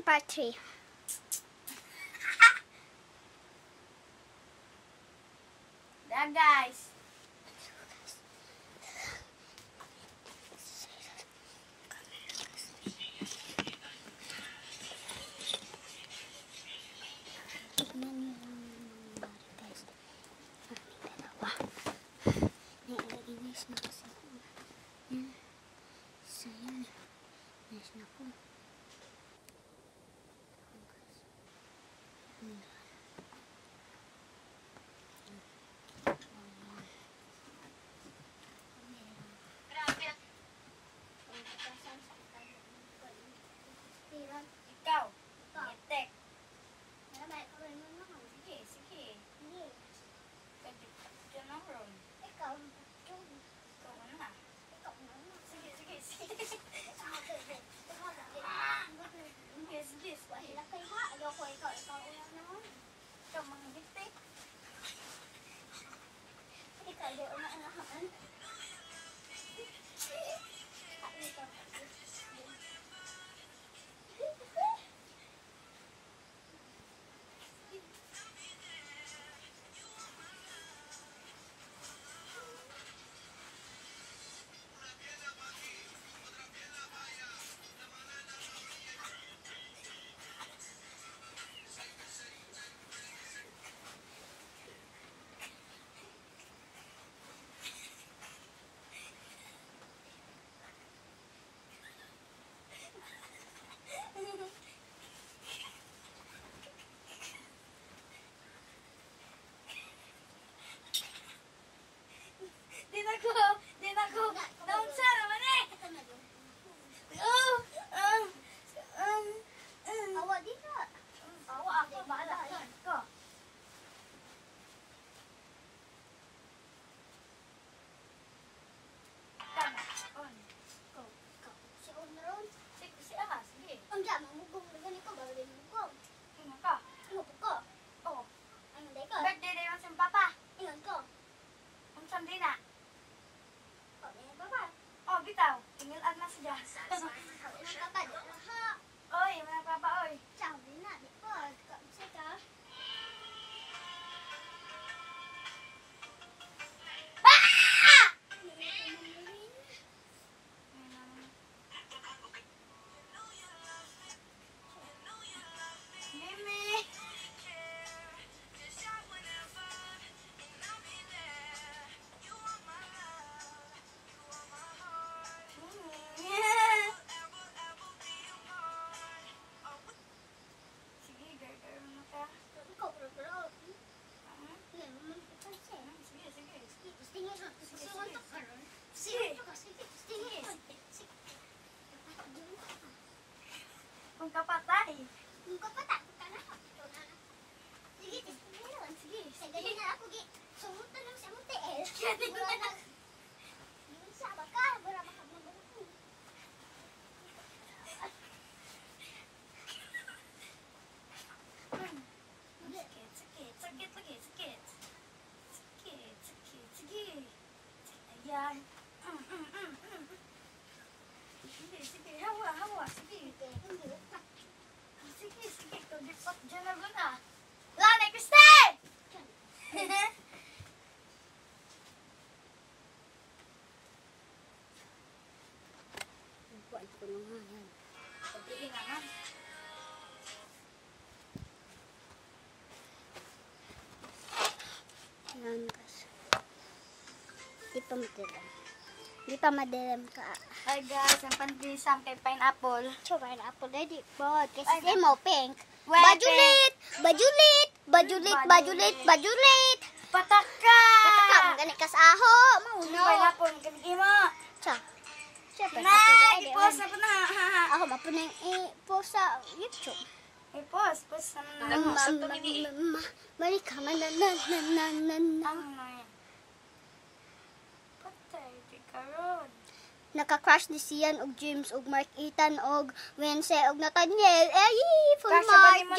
part 3. There, guys. Ikaw, itek. Sige, sige. Diyan ang room. Ikaw na. Sige, sige, sige. Yes, yes. Ikaw, mga itek. Din ako. Doon sa naman eh. Awa dito. Awa ako, bahala ko. Tama. On. Go. Si Onron. Sige. Ang dama mo kung ganito gawin mo ko. Ingat ka. Ingat ko. Oo. Ano day ko? Birthday day mo sa papa. Ingat ko. Ang sandi na. O, ingat pa ba? Oh, bitaw. Tingilan na siya. Ingat pa ba? Ha? Oy, mga papa, oy. Sabi na, di ko. Kasi ka. Mimi. Sige, gargar mo na ka. Ikaw, bro. Hindi mo kasi. Sige, sige. Tingin ko. Susunod to ka ron. Sige. Tingin ko. Kung kapatay. Yung kapata, ka na. Sige, tingin mo. Sige, Sa ganyan na ako, sumot na lang sa mutel. Ganyan na. Yung sa baka, wala makabunan ako. Sakit lagi. Sige. Ayan. Sige. Hawa. Sige. Kagipot dyan na ba na? Lani, Christy! Buwan ko nung hangin. Pagpili naman. Yan kasi. Di pa madilim ka. Hi guys, ang pandesal kay pineapple. So, pineapple na di po. Kasi Ay, di mo pink. Wait, Bajulit. Pataka! Patakam, ganit ka sa aho. Mauno. Pineapple, gamit mo. Siya, pineapple Na, na i-post na po na. Ako, mapunang i-post sa YouTube. I-post naman na. Mali ka, Ang na yan. Patay, di karon. Naka-crush ni Sian og James og Mark Ethan og Wednesday og Nathaniel. Ay, full Kasya ba mark. ni mo